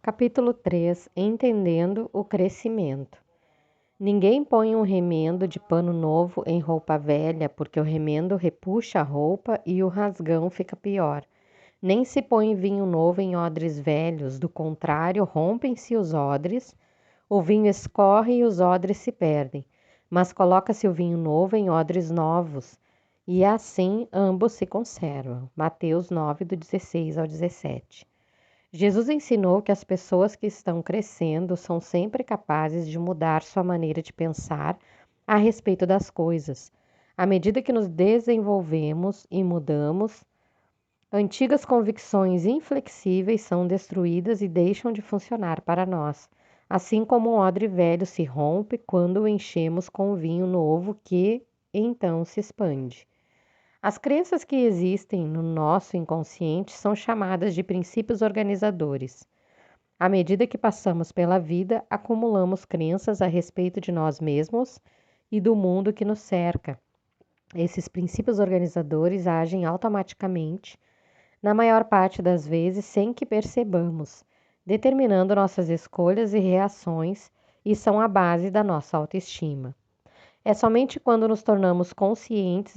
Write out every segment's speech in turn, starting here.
Capítulo 3. Entendendo o crescimento. Ninguém põe um remendo de pano novo em roupa velha, porque o remendo repuxa a roupa e o rasgão fica pior. Nem se põe vinho novo em odres velhos, do contrário, rompem-se os odres, o vinho escorre e os odres se perdem. Mas coloca-se o vinho novo em odres novos, e assim ambos se conservam. Mateus 9, do 16 ao 17. Jesus ensinou que as pessoas que estão crescendo são sempre capazes de mudar sua maneira de pensar a respeito das coisas. À medida que nos desenvolvemos e mudamos, antigas convicções inflexíveis são destruídas e deixam de funcionar para nós, assim como um odre velho se rompe quando o enchemos com vinho novo que então se expande. As crenças que existem no nosso inconsciente são chamadas de princípios organizadores. À medida que passamos pela vida, acumulamos crenças a respeito de nós mesmos e do mundo que nos cerca. Esses princípios organizadores agem automaticamente, na maior parte das vezes sem que percebamos, determinando nossas escolhas e reações e são a base da nossa autoestima. É somente quando nos tornamos conscientes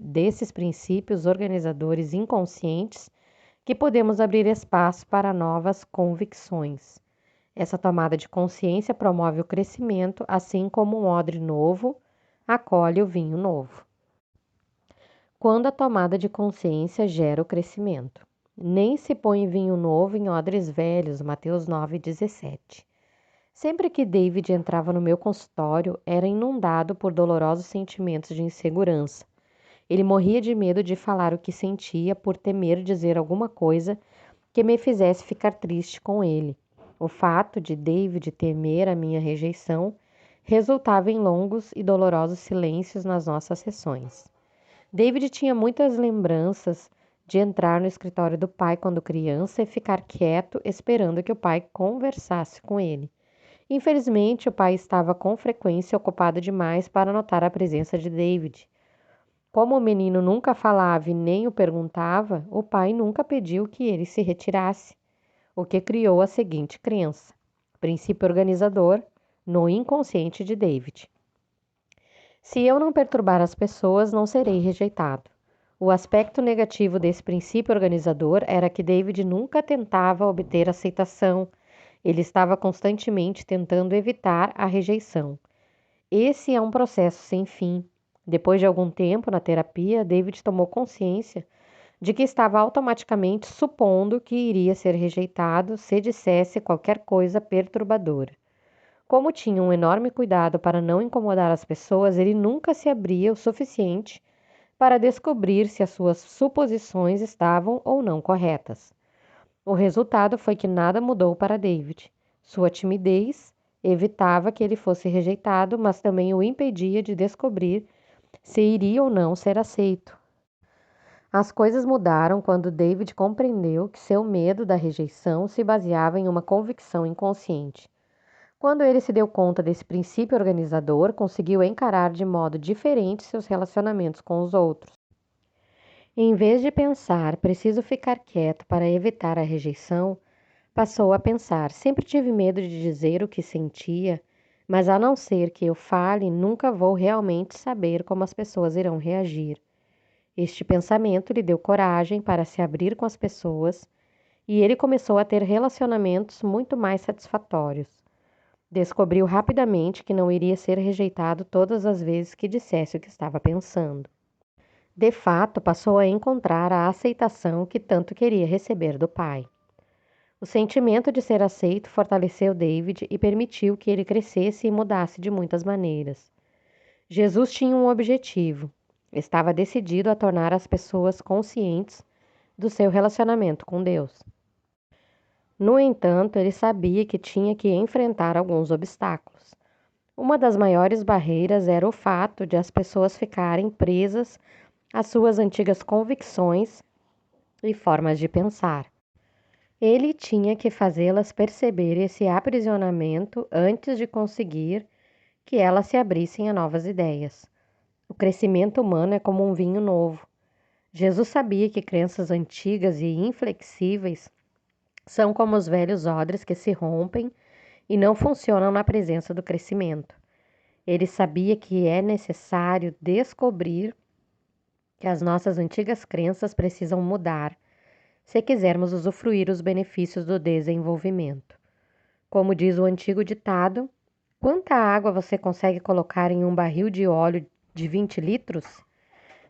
desses princípios organizadores inconscientes que podemos abrir espaço para novas convicções. Essa tomada de consciência promove o crescimento, assim como um odre novo acolhe o vinho novo. Quando a tomada de consciência gera o crescimento. Nem se põe vinho novo em odres velhos, Mateus 9,17. Sempre que David entrava no meu consultório, era inundado por dolorosos sentimentos de insegurança. Ele morria de medo de falar o que sentia por temer dizer alguma coisa que me fizesse ficar triste com ele. O fato de David temer a minha rejeição resultava em longos e dolorosos silêncios nas nossas sessões. David tinha muitas lembranças de entrar no escritório do pai quando criança e ficar quieto esperando que o pai conversasse com ele. Infelizmente, o pai estava com frequência ocupado demais para notar a presença de David. Como o menino nunca falava e nem o perguntava, o pai nunca pediu que ele se retirasse, o que criou a seguinte crença: princípio organizador no inconsciente de David. Se eu não perturbar as pessoas, não serei rejeitado. O aspecto negativo desse princípio organizador era que David nunca tentava obter aceitação. Ele estava constantemente tentando evitar a rejeição. Esse é um processo sem fim. Depois de algum tempo na terapia, David tomou consciência de que estava automaticamente supondo que iria ser rejeitado se dissesse qualquer coisa perturbadora. Como tinha um enorme cuidado para não incomodar as pessoas, ele nunca se abria o suficiente para descobrir se as suas suposições estavam ou não corretas. O resultado foi que nada mudou para David. Sua timidez evitava que ele fosse rejeitado, mas também o impedia de descobrir se iria ou não ser aceito. As coisas mudaram quando David compreendeu que seu medo da rejeição se baseava em uma convicção inconsciente. Quando ele se deu conta desse princípio organizador, conseguiu encarar de modo diferente seus relacionamentos com os outros. Em vez de pensar, preciso ficar quieto para evitar a rejeição, passou a pensar, sempre tive medo de dizer o que sentia, mas a não ser que eu fale, nunca vou realmente saber como as pessoas irão reagir. Este pensamento lhe deu coragem para se abrir com as pessoas e ele começou a ter relacionamentos muito mais satisfatórios. Descobriu rapidamente que não iria ser rejeitado todas as vezes que dissesse o que estava pensando. De fato, passou a encontrar a aceitação que tanto queria receber do pai. O sentimento de ser aceito fortaleceu David e permitiu que ele crescesse e mudasse de muitas maneiras. Jesus tinha um objetivo. Estava decidido a tornar as pessoas conscientes do seu relacionamento com Deus. No entanto, ele sabia que tinha que enfrentar alguns obstáculos. Uma das maiores barreiras era o fato de as pessoas ficarem presas às suas antigas convicções e formas de pensar. Ele tinha que fazê-las perceber esse aprisionamento antes de conseguir que elas se abrissem a novas ideias. O crescimento humano é como um vinho novo. Jesus sabia que crenças antigas e inflexíveis São como os velhos odres que se rompem e não funcionam na presença do crescimento. Ele sabia que é necessário descobrir que as nossas antigas crenças precisam mudar se quisermos usufruir os benefícios do desenvolvimento. Como diz o antigo ditado, quanta água você consegue colocar em um barril de óleo de 20 litros?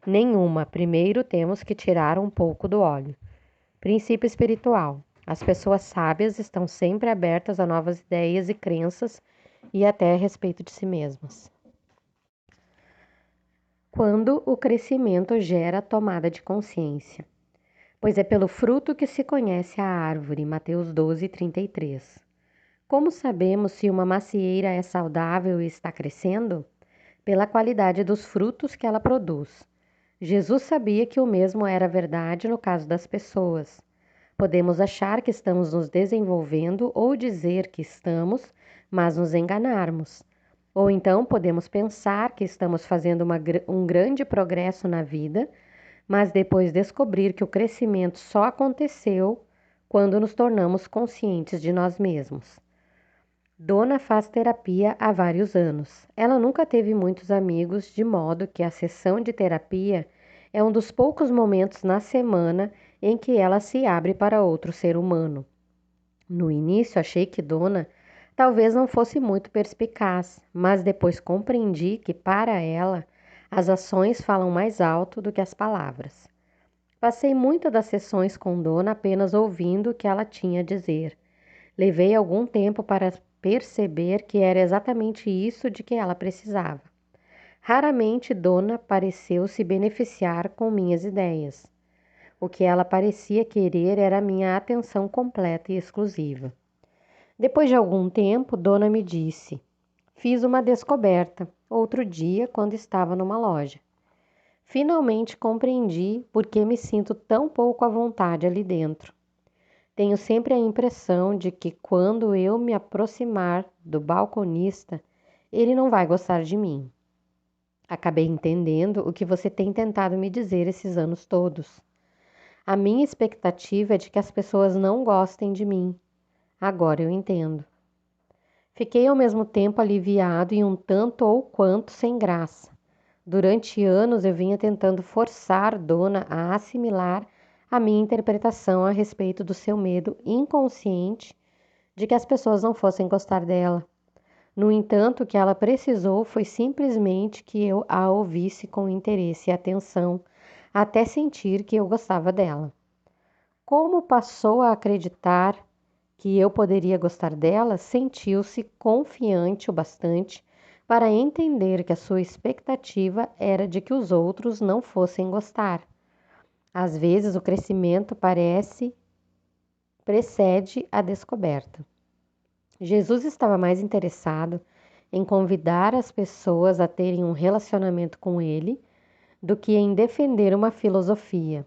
Nenhuma. Primeiro temos que tirar um pouco do óleo. Princípio espiritual. As pessoas sábias estão sempre abertas a novas ideias e crenças e até a respeito de si mesmas. Quando o crescimento gera tomada de consciência. Pois é pelo fruto que se conhece a árvore. Mateus 12:33. Como sabemos se uma macieira é saudável e está crescendo? Pela qualidade dos frutos que ela produz. Jesus sabia que o mesmo era verdade no caso das pessoas. Podemos achar que estamos nos desenvolvendo ou dizer que estamos, mas nos enganarmos. Ou então podemos pensar que estamos fazendo um grande progresso na vida, mas depois descobrir que o crescimento só aconteceu quando nos tornamos conscientes de nós mesmos. Dona faz terapia há vários anos. Ela nunca teve muitos amigos, de modo que a sessão de terapia é um dos poucos momentos na semana em que ela se abre para outro ser humano. No início achei que Dona talvez não fosse muito perspicaz, mas depois compreendi que para ela as ações falam mais alto do que as palavras. Passei muitas das sessões com Dona apenas ouvindo o que ela tinha a dizer. Levei algum tempo para perceber que era exatamente isso de que ela precisava. Raramente Dona pareceu se beneficiar com minhas ideias. O que ela parecia querer era minha atenção completa e exclusiva. Depois de algum tempo, Dona me disse: fiz uma descoberta, outro dia, quando estava numa loja. Finalmente compreendi por que me sinto tão pouco à vontade ali dentro. Tenho sempre a impressão de que quando eu me aproximar do balconista, ele não vai gostar de mim. Acabei entendendo o que você tem tentado me dizer esses anos todos. A minha expectativa é de que as pessoas não gostem de mim. Agora eu entendo. Fiquei ao mesmo tempo aliviado e um tanto ou quanto sem graça. Durante anos eu vinha tentando forçar Dona a assimilar a minha interpretação a respeito do seu medo inconsciente de que as pessoas não fossem gostar dela. No entanto, o que ela precisou foi simplesmente que eu a ouvisse com interesse e atenção, até sentir que eu gostava dela. Como passou a acreditar que eu poderia gostar dela, sentiu-se confiante o bastante para entender que a sua expectativa era de que os outros não fossem gostar. Às vezes, o crescimento precede a descoberta. Jesus estava mais interessado em convidar as pessoas a terem um relacionamento com ele do que em defender uma filosofia.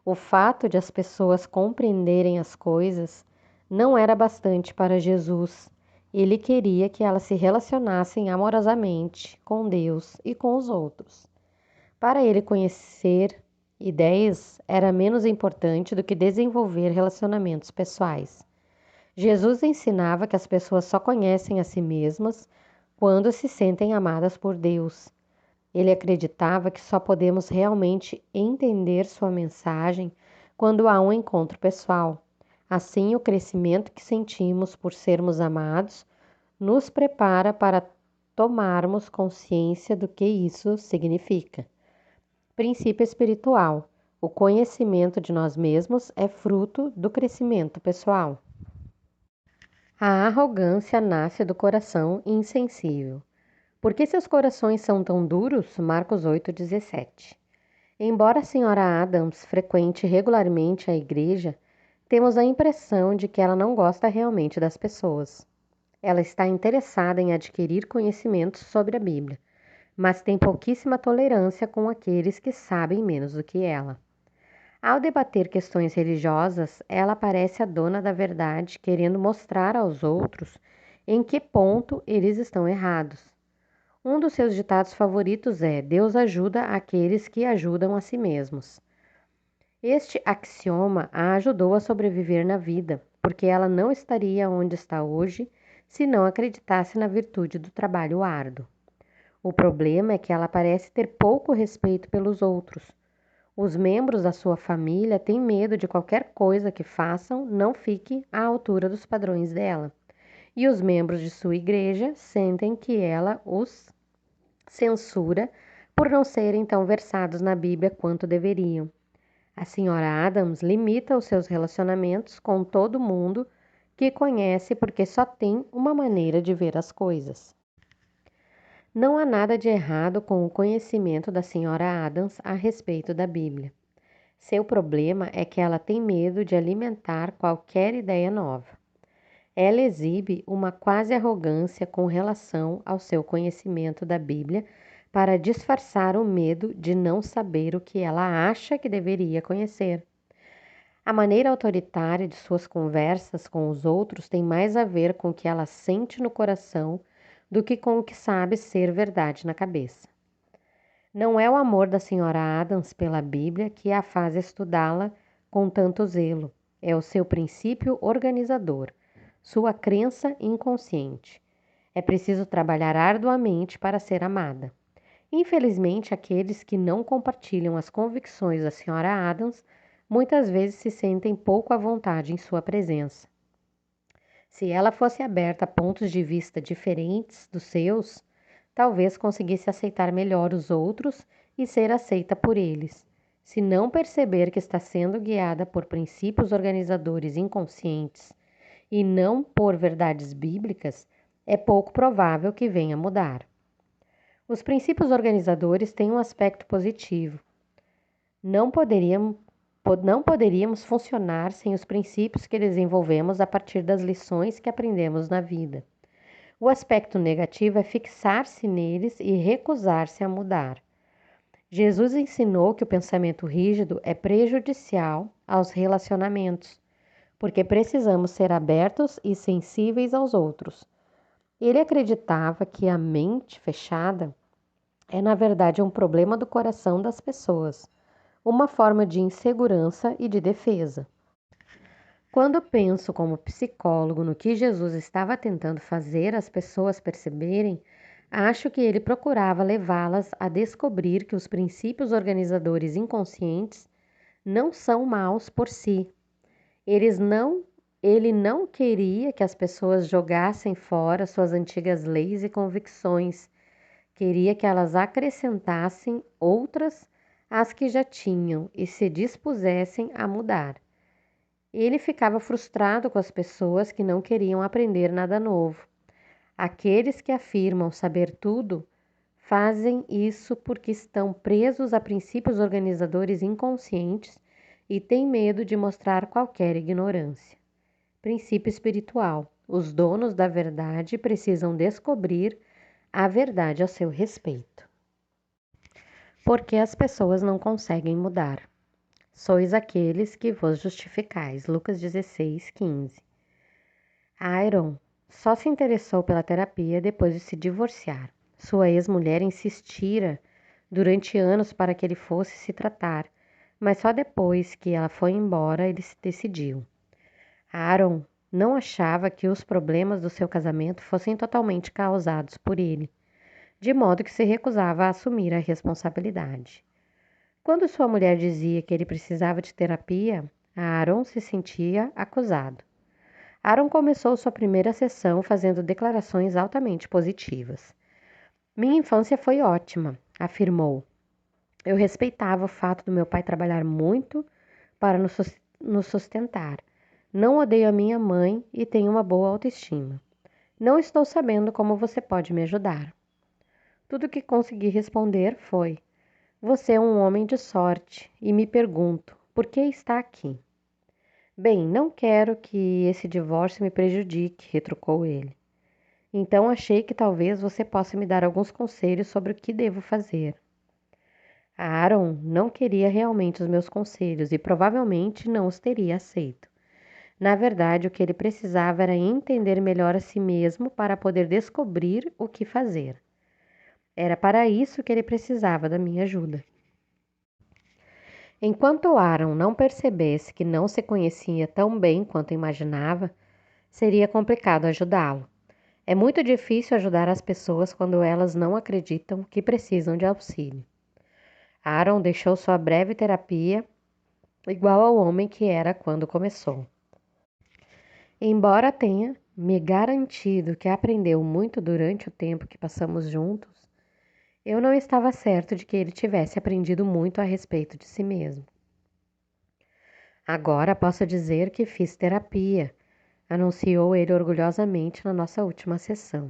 O fato de as pessoas compreenderem as coisas não era bastante para Jesus. Ele queria que elas se relacionassem amorosamente com Deus e com os outros. Para ele, conhecer ideias era menos importante do que desenvolver relacionamentos pessoais. Jesus ensinava que as pessoas só conhecem a si mesmas quando se sentem amadas por Deus. Ele acreditava que só podemos realmente entender sua mensagem quando há um encontro pessoal. Assim, o crescimento que sentimos por sermos amados nos prepara para tomarmos consciência do que isso significa. Princípio espiritual: o conhecimento de nós mesmos é fruto do crescimento pessoal. A arrogância nasce do coração insensível. Por que seus corações são tão duros? Marcos 8,17. Embora a senhora Adams frequente regularmente a igreja, temos a impressão de que ela não gosta realmente das pessoas. Ela está interessada em adquirir conhecimentos sobre a Bíblia, mas tem pouquíssima tolerância com aqueles que sabem menos do que ela. Ao debater questões religiosas, ela parece a dona da verdade, querendo mostrar aos outros em que ponto eles estão errados. Um dos seus ditados favoritos é: Deus ajuda aqueles que ajudam a si mesmos. Este axioma a ajudou a sobreviver na vida, porque ela não estaria onde está hoje se não acreditasse na virtude do trabalho árduo. O problema é que ela parece ter pouco respeito pelos outros. Os membros da sua família têm medo de qualquer coisa que façam não fique à altura dos padrões dela. E os membros de sua igreja sentem que ela os censura por não serem tão versados na Bíblia quanto deveriam. A senhora Adams limita os seus relacionamentos com todo mundo que conhece porque só tem uma maneira de ver as coisas. Não há nada de errado com o conhecimento da senhora Adams a respeito da Bíblia. Seu problema é que ela tem medo de alimentar qualquer ideia nova. Ela exibe uma quase arrogância com relação ao seu conhecimento da Bíblia para disfarçar o medo de não saber o que ela acha que deveria conhecer. A maneira autoritária de suas conversas com os outros tem mais a ver com o que ela sente no coração do que com o que sabe ser verdade na cabeça. Não é o amor da senhora Adams pela Bíblia que a faz estudá-la com tanto zelo, é o seu princípio organizador, sua crença inconsciente. É preciso trabalhar arduamente para ser amada. Infelizmente, aqueles que não compartilham as convicções da senhora Adams muitas vezes se sentem pouco à vontade em sua presença. Se ela fosse aberta a pontos de vista diferentes dos seus, talvez conseguisse aceitar melhor os outros e ser aceita por eles. Se não perceber que está sendo guiada por princípios organizadores inconscientes e não por verdades bíblicas, é pouco provável que venha mudar. Os princípios organizadores têm um aspecto positivo. Não poderíamos funcionar sem os princípios que desenvolvemos a partir das lições que aprendemos na vida. O aspecto negativo é fixar-se neles e recusar-se a mudar. Jesus ensinou que o pensamento rígido é prejudicial aos relacionamentos, porque precisamos ser abertos e sensíveis aos outros. Ele acreditava que a mente fechada é, na verdade, um problema do coração das pessoas, uma forma de insegurança e de defesa. Quando penso como psicólogo no que Jesus estava tentando fazer as pessoas perceberem, acho que ele procurava levá-las a descobrir que os princípios organizadores inconscientes não são maus por si. Ele não queria que as pessoas jogassem fora suas antigas leis e convicções. Queria que elas acrescentassem outras às que já tinham e se dispusessem a mudar. Ele ficava frustrado com as pessoas que não queriam aprender nada novo. Aqueles que afirmam saber tudo fazem isso porque estão presos a princípios organizadores inconscientes e têm medo de mostrar qualquer ignorância. Princípio espiritual: os donos da verdade precisam descobrir a verdade a seu respeito. Por que as pessoas não conseguem mudar? Sois aqueles que vos justificais. Lucas 16, 15. Aaron só se interessou pela terapia depois de se divorciar. Sua ex-mulher insistira durante anos para que ele fosse se tratar, mas só depois que ela foi embora ele se decidiu. Aaron não achava que os problemas do seu casamento fossem totalmente causados por ele, de modo que se recusava a assumir a responsabilidade. Quando sua mulher dizia que ele precisava de terapia, Aaron se sentia acusado. Aaron começou sua primeira sessão fazendo declarações altamente positivas. Minha infância foi ótima, afirmou. Eu respeitava o fato do meu pai trabalhar muito para nos sustentar. Não odeio a minha mãe e tenho uma boa autoestima. Não estou sabendo como você pode me ajudar. Tudo que consegui responder foi: você é um homem de sorte e me pergunto, por que está aqui? Bem, não quero que esse divórcio me prejudique, retrucou ele. Então achei que talvez você possa me dar alguns conselhos sobre o que devo fazer. Aaron não queria realmente os meus conselhos e provavelmente não os teria aceito. Na verdade, o que ele precisava era entender melhor a si mesmo para poder descobrir o que fazer. Era para isso que ele precisava da minha ajuda. Enquanto Aaron não percebesse que não se conhecia tão bem quanto imaginava, seria complicado ajudá-lo. É muito difícil ajudar as pessoas quando elas não acreditam que precisam de auxílio. Aaron deixou sua breve terapia igual ao homem que era quando começou. Embora tenha me garantido que aprendeu muito durante o tempo que passamos juntos, eu não estava certo de que ele tivesse aprendido muito a respeito de si mesmo. Agora posso dizer que fiz terapia, anunciou ele orgulhosamente na nossa última sessão.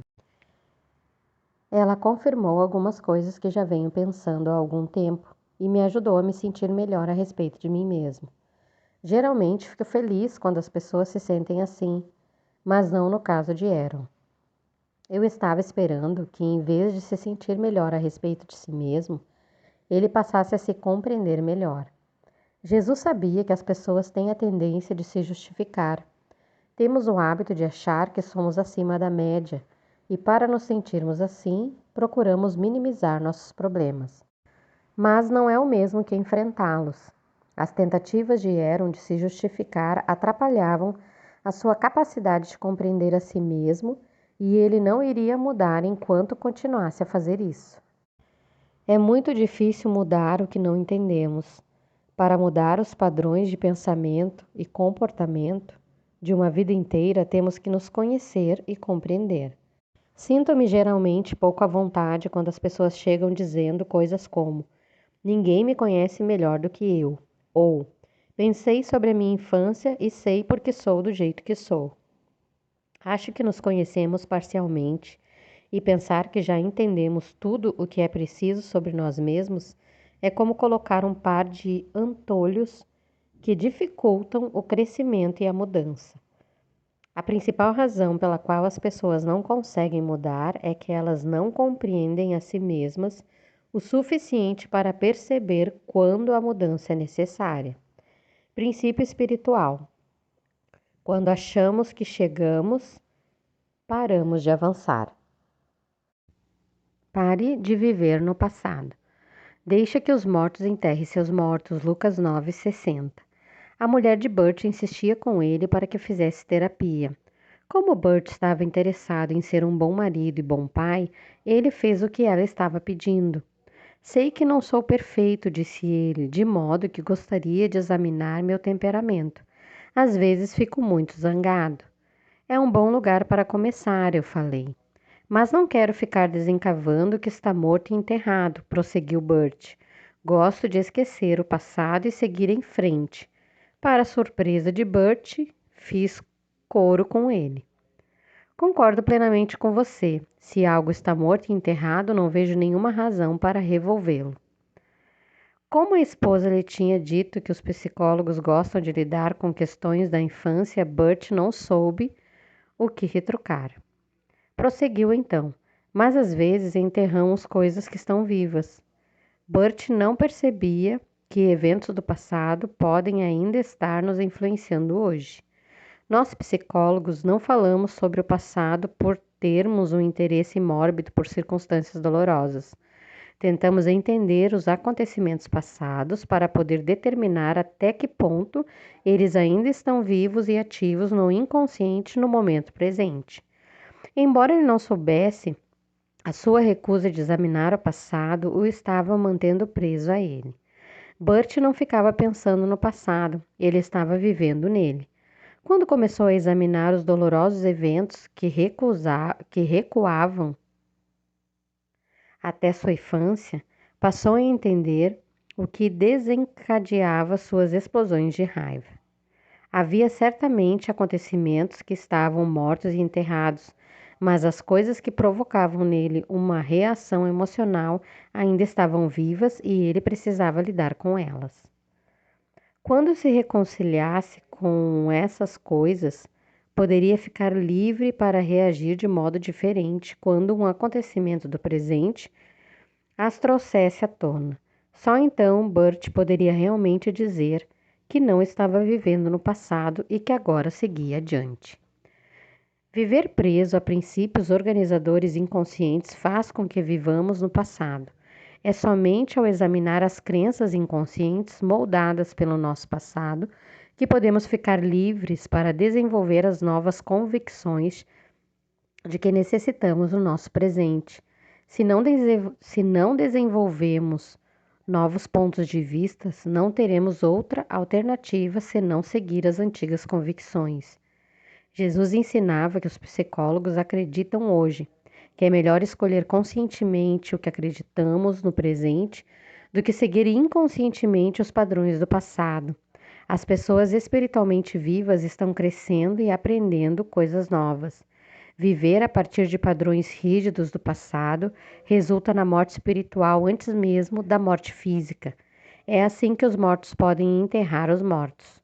Ela confirmou algumas coisas que já venho pensando há algum tempo e me ajudou a me sentir melhor a respeito de mim mesmo. Geralmente fico feliz quando as pessoas se sentem assim, mas não no caso de Aaron. Eu estava esperando que, em vez de se sentir melhor a respeito de si mesmo, ele passasse a se compreender melhor. Jesus sabia que as pessoas têm a tendência de se justificar. Temos o hábito de achar que somos acima da média e, para nos sentirmos assim, procuramos minimizar nossos problemas. Mas não é o mesmo que enfrentá-los. As tentativas de Aaron de se justificar atrapalhavam a sua capacidade de compreender a si mesmo e ele não iria mudar enquanto continuasse a fazer isso. É muito difícil mudar o que não entendemos. Para mudar os padrões de pensamento e comportamento de uma vida inteira, temos que nos conhecer e compreender. Sinto-me geralmente pouco à vontade quando as pessoas chegam dizendo coisas como: ninguém me conhece melhor do que eu, ou pensei sobre a minha infância e sei porque sou do jeito que sou. Acho que nos conhecemos parcialmente e pensar que já entendemos tudo o que é preciso sobre nós mesmos é como colocar um par de antolhos que dificultam o crescimento e a mudança. A principal razão pela qual as pessoas não conseguem mudar é que elas não compreendem a si mesmas o suficiente para perceber quando a mudança é necessária. Princípio espiritual. Quando achamos que chegamos, paramos de avançar. Pare de viver no passado. Deixa que os mortos enterrem seus mortos. Lucas 9:60. A mulher de Burt insistia com ele para que fizesse terapia. Como Burt estava interessado em ser um bom marido e bom pai, ele fez o que ela estava pedindo. Sei que não sou perfeito, disse ele, de modo que gostaria de examinar meu temperamento. Às vezes fico muito zangado. É um bom lugar para começar, eu falei. Mas não quero ficar desencavando o que está morto e enterrado, prosseguiu Burt. Gosto de esquecer o passado e seguir em frente. Para a surpresa de Burt, fiz coro com ele. Concordo plenamente com você. Se algo está morto e enterrado, não vejo nenhuma razão para revolvê-lo. Como a esposa lhe tinha dito que os psicólogos gostam de lidar com questões da infância, Burt não soube o que retrucar. Prosseguiu então, mas às vezes enterramos coisas que estão vivas. Burt não percebia que eventos do passado podem ainda estar nos influenciando hoje. Nós psicólogos não falamos sobre o passado por termos um interesse mórbido por circunstâncias dolorosas. Tentamos entender os acontecimentos passados para poder determinar até que ponto eles ainda estão vivos e ativos no inconsciente no momento presente. Embora ele não soubesse, a sua recusa de examinar o passado o estava mantendo preso a ele. Burt não ficava pensando no passado, ele estava vivendo nele. Quando começou a examinar os dolorosos eventos que recuavam até sua infância, passou a entender o que desencadeava suas explosões de raiva. Havia certamente acontecimentos que estavam mortos e enterrados, mas as coisas que provocavam nele uma reação emocional ainda estavam vivas e ele precisava lidar com elas. Quando se reconciliasse com essas coisas, poderia ficar livre para reagir de modo diferente quando um acontecimento do presente as trouxesse à tona. Só então Burt poderia realmente dizer que não estava vivendo no passado e que agora seguia adiante. Viver preso a princípios organizadores inconscientes faz com que vivamos no passado. É somente ao examinar as crenças inconscientes moldadas pelo nosso passado que podemos ficar livres para desenvolver as novas convicções de que necessitamos no nosso presente. Se não desenvolvemos novos pontos de vista, não teremos outra alternativa senão seguir as antigas convicções. Jesus ensinava que os psicólogos acreditam hoje que é melhor escolher conscientemente o que acreditamos no presente do que seguir inconscientemente os padrões do passado. As pessoas espiritualmente vivas estão crescendo e aprendendo coisas novas. Viver a partir de padrões rígidos do passado resulta na morte espiritual antes mesmo da morte física. É assim que os mortos podem enterrar os mortos.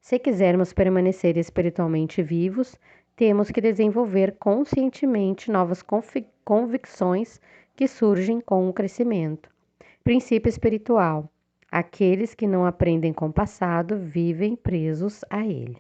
Se quisermos permanecer espiritualmente vivos, temos que desenvolver conscientemente novas convicções que surgem com o crescimento. Princípio espiritual: aqueles que não aprendem com o passado vivem presos a ele.